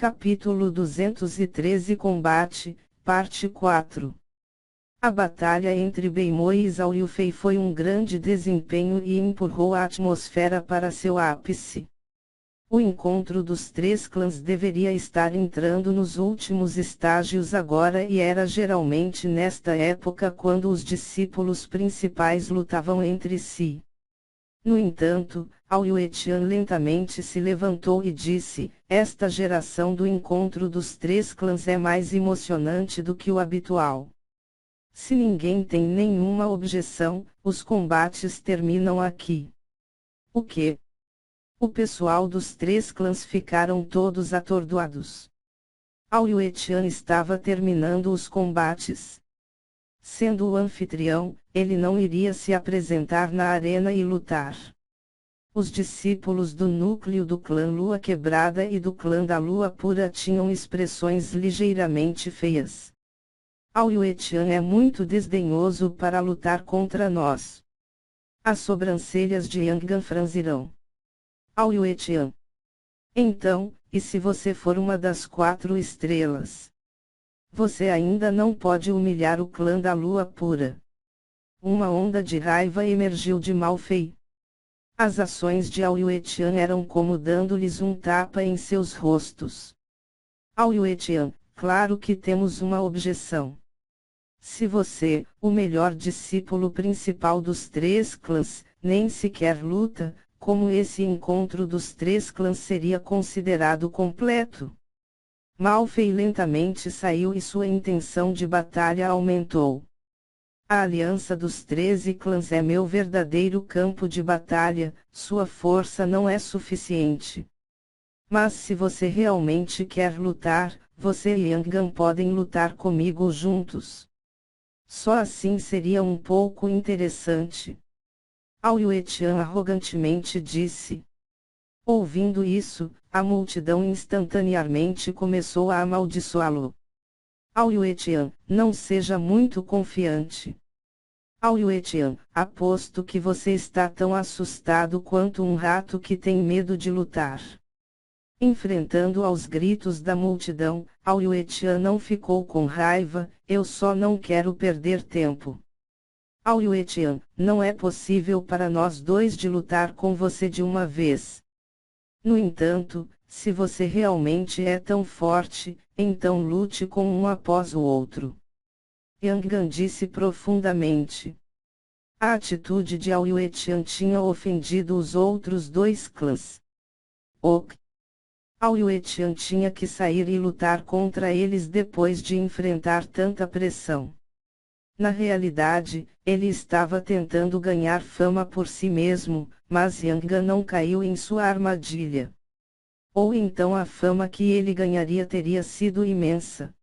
Capítulo 213 Combate, Parte 4. A batalha entre Beimoe e Zhao Yufei foi um grande desempenho e empurrou a atmosfera para seu ápice. O encontro dos três clãs deveria estar entrando nos últimos estágios agora e era geralmente nesta época quando os discípulos principais lutavam entre si. No entanto, Ao Yuetian lentamente se levantou e disse: esta geração do encontro dos três clãs é mais emocionante do que o habitual. Se ninguém tem nenhuma objeção, os combates terminam aqui. O quê? O pessoal dos três clãs ficaram todos atordoados. Ao Yuetian estava terminando os combates. Sendo o anfitrião, ele não iria se apresentar na arena e lutar. Os discípulos do núcleo do clã Lua Quebrada e do clã da Lua Pura tinham expressões ligeiramente feias. Ao Yuetian é muito desdenhoso para lutar contra nós. As sobrancelhas de Yang Gan franzirão. Ao Yuetian. Então, e se você for uma das 4 estrelas? Você ainda não pode humilhar o clã da Lua Pura. Uma onda de raiva emergiu de Mao Fei. As ações de Ao Yuetian eram como dando-lhes um tapa em seus rostos. Ao Yuetian, claro que temos uma objeção. Se você, o melhor discípulo principal dos três clãs, nem sequer luta, como esse encontro dos três clãs seria considerado completo? Mao Fei lentamente saiu e sua intenção de batalha aumentou. A aliança dos 13 clãs é meu verdadeiro campo de batalha, sua força não é suficiente. Mas se você realmente quer lutar, você e Yang Gan podem lutar comigo juntos. Só assim seria um pouco interessante. Ao Yuetian arrogantemente disse. Ouvindo isso, a multidão instantaneamente começou a amaldiçoá-lo. Ao Yuetian, não seja muito confiante. Ao Yuetian, aposto que você está tão assustado quanto um rato que tem medo de lutar. Enfrentando aos gritos da multidão, Ao Yuetian não ficou com raiva, eu só não quero perder tempo. Ao Yuetian, não é possível para nós dois de lutar com você de uma vez. No entanto, se você realmente é tão forte, então lute com um após o outro. Yang Gan disse profundamente. A atitude de Ao Yuetian tinha ofendido os outros 2 clãs. Ao Yuetian tinha que sair e lutar contra eles depois de enfrentar tanta pressão. Na realidade, ele estava tentando ganhar fama por si mesmo, mas Yang Gan não caiu em sua armadilha. Ou então a fama que ele ganharia teria sido imensa.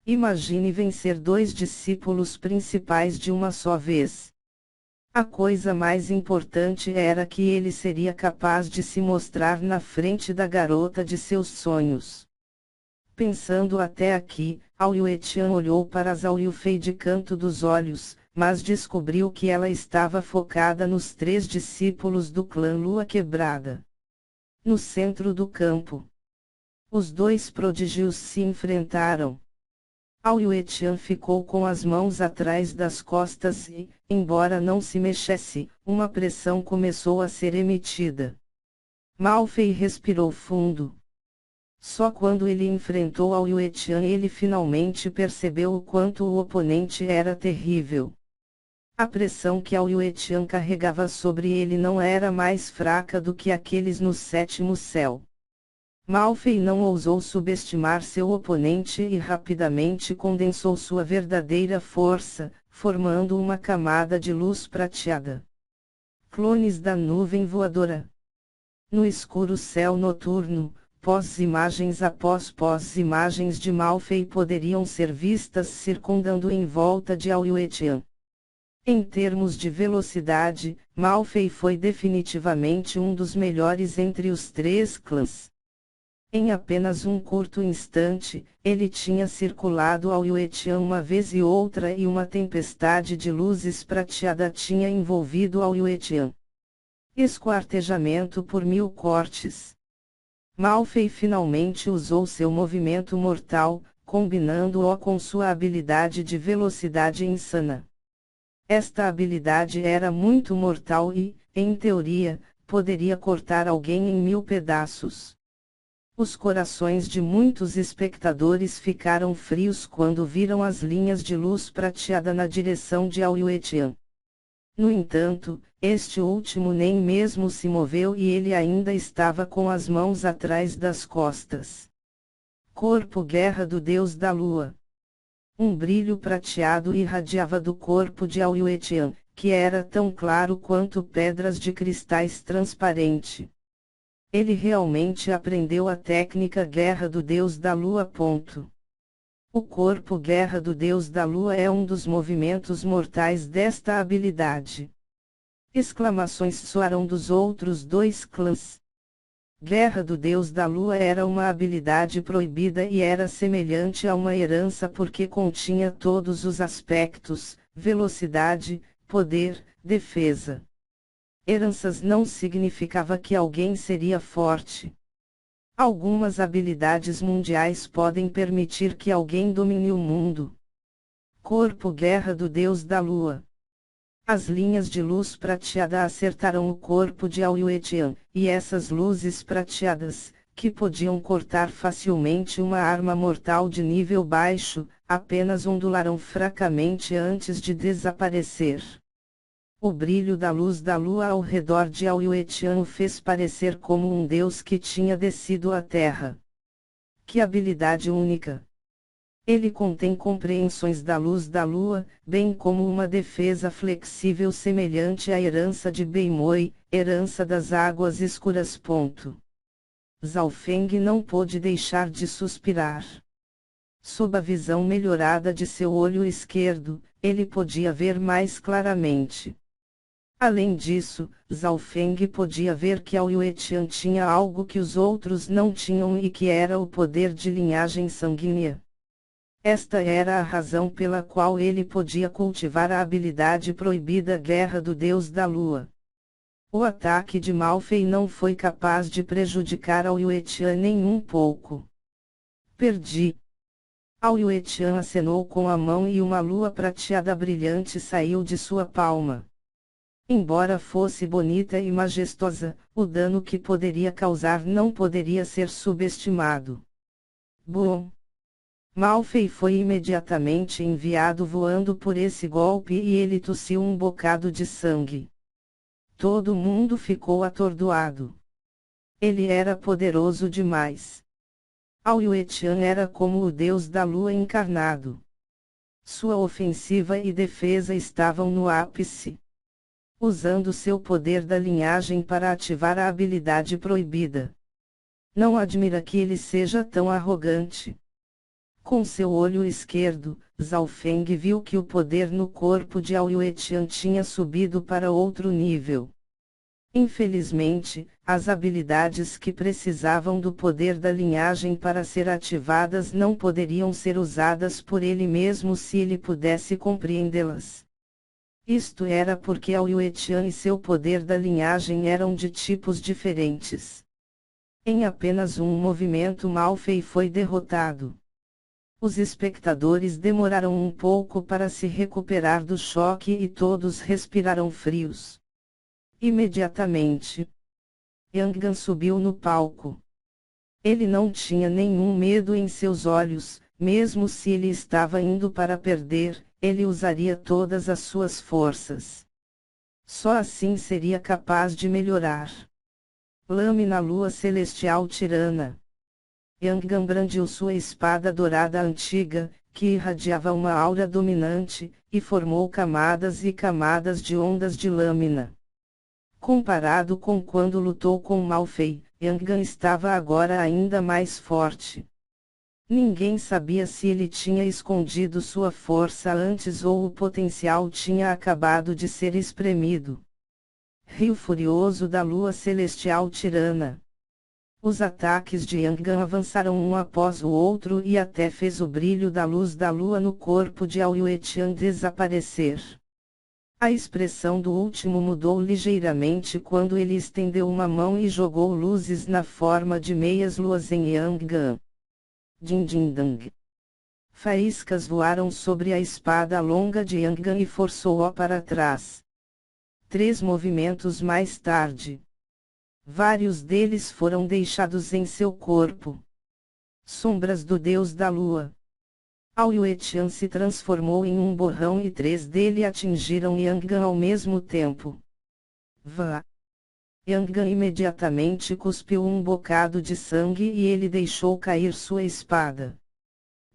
Imagine vencer 2 discípulos principais de uma só vez. A coisa mais importante era que ele seria capaz de se mostrar na frente da garota de seus sonhos. Pensando até aqui, Ao Yuetian olhou para Zhao Yufei de canto dos olhos, mas descobriu que ela estava focada nos 3 discípulos do clã Lua Quebrada. No centro do campo, os 2 prodígios se enfrentaram. Ao Yuetian ficou com as mãos atrás das costas e, embora não se mexesse, uma pressão começou a ser emitida. Mao Fei respirou fundo. Só quando ele enfrentou Ao Yuetian ele finalmente percebeu o quanto o oponente era terrível. A pressão que Ao Yuetian carregava sobre ele não era mais fraca do que aqueles no 7º céu. Mao Fei não ousou subestimar seu oponente e rapidamente condensou sua verdadeira força, formando uma camada de luz prateada. Clones da nuvem voadora. No escuro céu noturno, pós-imagens após pós-imagens de Mao Fei poderiam ser vistas circundando em volta de Ao Yuetian. Em termos de velocidade, Mao Fei foi definitivamente um dos melhores entre os 3 clãs. Em apenas um curto instante, ele tinha circulado Ao Yuetian uma vez e outra e uma tempestade de luzes prateada tinha envolvido Ao Yuetian. Esquartejamento por 1000 cortes. Malfei finalmente usou seu movimento mortal, combinando-o com sua habilidade de velocidade insana. Esta habilidade era muito mortal e, em teoria, poderia cortar alguém em 1000 pedaços. Os corações de muitos espectadores ficaram frios quando viram as linhas de luz prateada na direção de Aoyuetian. No entanto, este último nem mesmo se moveu e ele ainda estava com as mãos atrás das costas. Corpo Guerra do Deus da Lua. Um brilho prateado irradiava do corpo de Aoyuetian, que era tão claro quanto pedras de cristais transparente. Ele realmente aprendeu a técnica Guerra do Deus da Lua. O corpo Guerra do Deus da Lua é um dos movimentos mortais desta habilidade. Exclamações soaram dos outros dois clãs. Guerra do Deus da Lua era uma habilidade proibida e era semelhante a uma herança porque continha todos os aspectos: velocidade, poder, defesa. Heranças não significava que alguém seria forte. Algumas habilidades mundiais podem permitir que alguém domine o mundo. Corpo Guerra do Deus da Lua. As linhas de luz prateada acertaram o corpo de Aoyuetian, e essas luzes prateadas, que podiam cortar facilmente uma arma mortal de nível baixo, apenas ondularam fracamente antes de desaparecer. O brilho da luz da lua ao redor de Aoyuetian o fez parecer como um deus que tinha descido à terra. Que habilidade única! Ele contém compreensões da luz da lua, bem como uma defesa flexível semelhante à herança de Beimoi, herança das águas escuras. Zhao Feng não pôde deixar de suspirar. Sob a visão melhorada de seu olho esquerdo, ele podia ver mais claramente. Além disso, Zhao Feng podia ver que Aoyuetian tinha algo que os outros não tinham e que era o poder de linhagem sanguínea. Esta era a razão pela qual ele podia cultivar a habilidade proibida Guerra do Deus da Lua. O ataque de Malfei não foi capaz de prejudicar Aoyuetian nem um pouco. Perdi. Aoyuetian acenou com a mão e uma lua prateada brilhante saiu de sua palma. Embora fosse bonita e majestosa, o dano que poderia causar não poderia ser subestimado. Bom! Malfei foi imediatamente enviado voando por esse golpe e ele tossiu um bocado de sangue. Todo mundo ficou atordoado. Ele era poderoso demais. Aoyuetian era como o deus da lua encarnado. Sua ofensiva e defesa estavam no ápice. Usando seu poder da linhagem para ativar a habilidade proibida. Não admira que ele seja tão arrogante. Com seu olho esquerdo, Zhao Feng viu que o poder no corpo de Aoyuetian tinha subido para outro nível. Infelizmente, as habilidades que precisavam do poder da linhagem para ser ativadas não poderiam ser usadas por ele mesmo se ele pudesse compreendê-las. Isto era porque Aoyuetian e seu poder da linhagem eram de tipos diferentes. Em apenas um movimento Malfei foi derrotado. Os espectadores demoraram um pouco para se recuperar do choque e todos respiraram frios. Imediatamente, Yang subiu no palco. Ele não tinha nenhum medo em seus olhos, mesmo se ele estava indo para perder, ele usaria todas as suas forças. Só assim seria capaz de melhorar. Lâmina Lua Celestial Tirana. Yang brandiu sua espada dourada antiga, que irradiava uma aura dominante, e formou camadas e camadas de ondas de lâmina. Comparado com quando lutou com Malfei, Yang estava agora ainda mais forte. Ninguém sabia se ele tinha escondido sua força antes ou o potencial tinha acabado de ser espremido. Rio Furioso da Lua Celestial Tirana. Os ataques de Yang avançaram um após o outro e até fez o brilho da luz da lua no corpo de Aoyuetian desaparecer. A expressão do último mudou ligeiramente quando ele estendeu uma mão e jogou luzes na forma de meias luas em Yanggan. Ding-ding-dang. Faíscas voaram sobre a espada longa de Yanggan e forçou-o para trás. 3 movimentos mais tarde. Vários deles foram deixados em seu corpo. Sombras do deus da lua. Ao Yuetian se transformou em um borrão e 3 dele atingiram Yanggan ao mesmo tempo. Vá! Yanggan imediatamente cuspiu um bocado de sangue e ele deixou cair sua espada.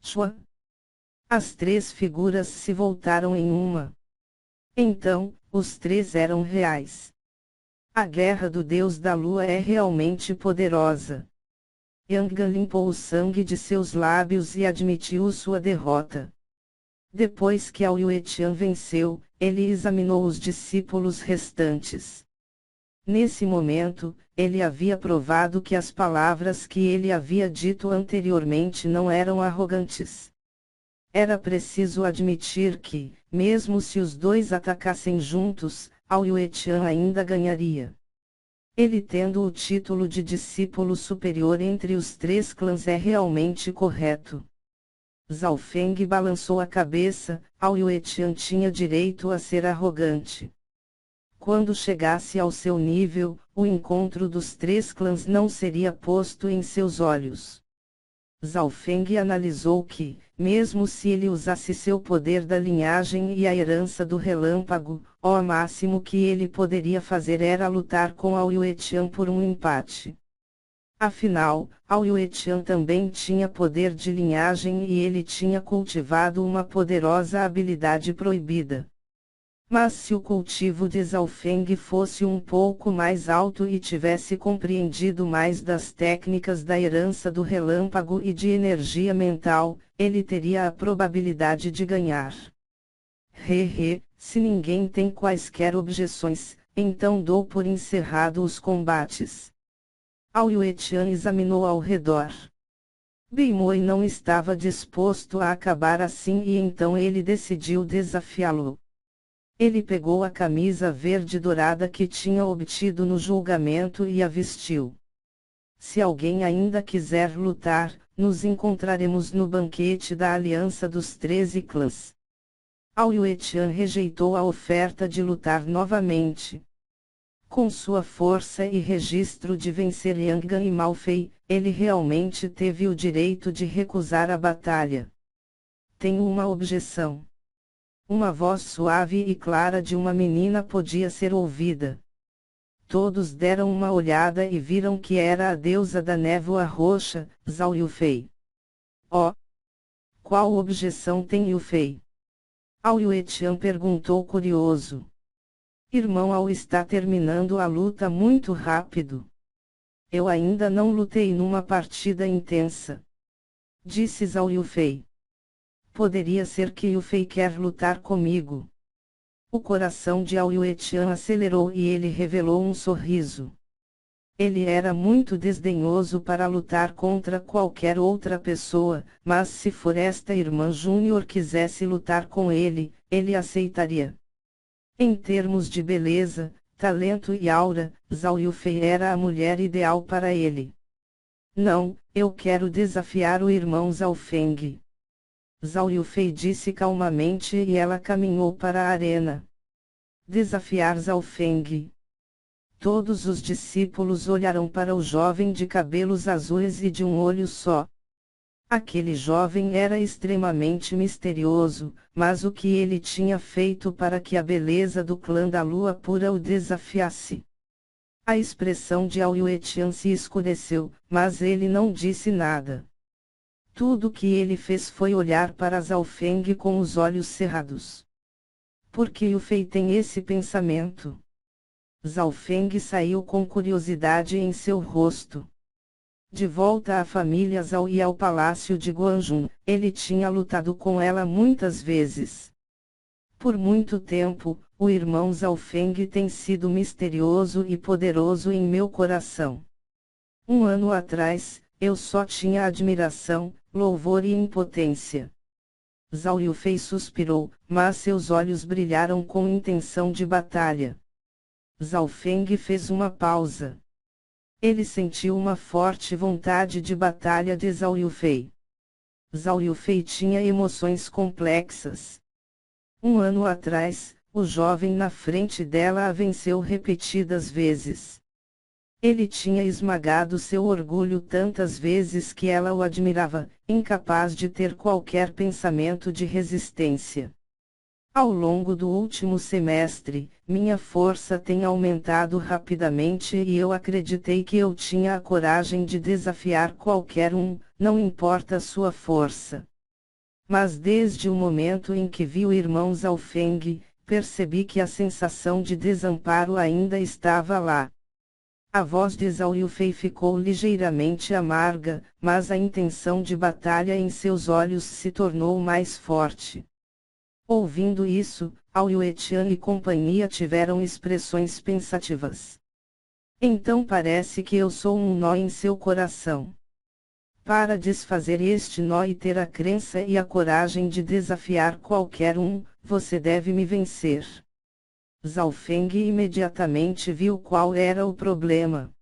Chua! As 3 figuras se voltaram em uma. Então, os 3 eram reais. A guerra do deus da lua é realmente poderosa. Yanggan limpou o sangue de seus lábios e admitiu sua derrota. Depois que Ao Yuetian venceu, ele examinou os discípulos restantes. Nesse momento, ele havia provado que as palavras que ele havia dito anteriormente não eram arrogantes. Era preciso admitir que, mesmo se os 2 atacassem juntos, Ao Yuetian ainda ganharia. Ele tendo o título de discípulo superior entre os 3 clãs é realmente correto. Zhao Feng balançou a cabeça, Ao Yuetian tinha direito a ser arrogante. Quando chegasse ao seu nível, o encontro dos 3 clãs não seria posto em seus olhos. Zhao Feng analisou que, mesmo se ele usasse seu poder da linhagem e a herança do relâmpago, o máximo que ele poderia fazer era lutar com Ao Yuetian por um empate. Afinal, Ao Yuetian também tinha poder de linhagem e ele tinha cultivado uma poderosa habilidade proibida. Mas se o cultivo de Zhao Feng fosse um pouco mais alto e tivesse compreendido mais das técnicas da herança do relâmpago e de energia mental, ele teria a probabilidade de ganhar. Se ninguém tem quaisquer objeções, então dou por encerrado os combates. Ao Yuetian examinou ao redor. Beimoi não estava disposto a acabar assim e então ele decidiu desafiá-lo. Ele pegou a camisa verde dourada que tinha obtido no julgamento e a vestiu. Se alguém ainda quiser lutar, nos encontraremos no banquete da Aliança dos 13 Clãs. Ao Yuetian rejeitou a oferta de lutar novamente. Com sua força e registro de vencer Yanggan e Malfei, ele realmente teve o direito de recusar a batalha. Tenho uma objeção. Uma voz suave e clara de uma menina podia ser ouvida. Todos deram uma olhada e viram que era a deusa da névoa roxa, Zhao Yufei. Oh! Qual objeção tem Yufei? Ao Yuetian perguntou curioso. Irmão Ao está terminando a luta muito rápido. Eu ainda não lutei numa partida intensa. Disse Zhao Yufei. Poderia ser que Yufei quer lutar comigo. O coração de Ao Yuetian acelerou e ele revelou um sorriso. Ele era muito desdenhoso para lutar contra qualquer outra pessoa, mas se for esta irmã Júnior quisesse lutar com ele, ele aceitaria. Em termos de beleza, talento e aura, Zhao Yufei era a mulher ideal para ele. Não, eu quero desafiar o irmão Zhao Feng. Zhao Yufei disse calmamente e ela caminhou para a arena. Desafiar Zhao Feng. Todos os discípulos olharam para o jovem de cabelos azuis e de um olho só. Aquele jovem era extremamente misterioso, mas o que ele tinha feito para que a beleza do clã da lua pura o desafiasse? A expressão de Ao Yuetian se escureceu, mas ele não disse nada. Tudo que ele fez foi olhar para Zhao Feng com os olhos cerrados. Por que Yufei tem esse pensamento? Zhao Feng saiu com curiosidade em seu rosto. De volta à família Zhao e ao palácio de Guanjun, ele tinha lutado com ela muitas vezes. Por muito tempo, o irmão Zhao Feng tem sido misterioso e poderoso em meu coração. Um ano atrás, eu só tinha admiração, louvor e impotência. Zhao Yufei suspirou, mas seus olhos brilharam com intenção de batalha. Zhao Feng fez uma pausa. Ele sentiu uma forte vontade de batalha de Zhao Yufei. Zhao Yufei tinha emoções complexas. Um ano atrás, o jovem na frente dela a venceu repetidas vezes. Ele tinha esmagado seu orgulho tantas vezes que ela o admirava, incapaz de ter qualquer pensamento de resistência. Ao longo do último semestre, minha força tem aumentado rapidamente e eu acreditei que eu tinha a coragem de desafiar qualquer um, não importa sua força. Mas desde o momento em que vi o irmão Zhao Feng, percebi que a sensação de desamparo ainda estava lá. A voz de Zhao Yufei ficou ligeiramente amarga, mas a intenção de batalha em seus olhos se tornou mais forte. Ouvindo isso, Ao Yuetian e companhia tiveram expressões pensativas. Então parece que eu sou um nó em seu coração. Para desfazer este nó e ter a crença e a coragem de desafiar qualquer um, você deve me vencer. Zhao Feng imediatamente viu qual era o problema.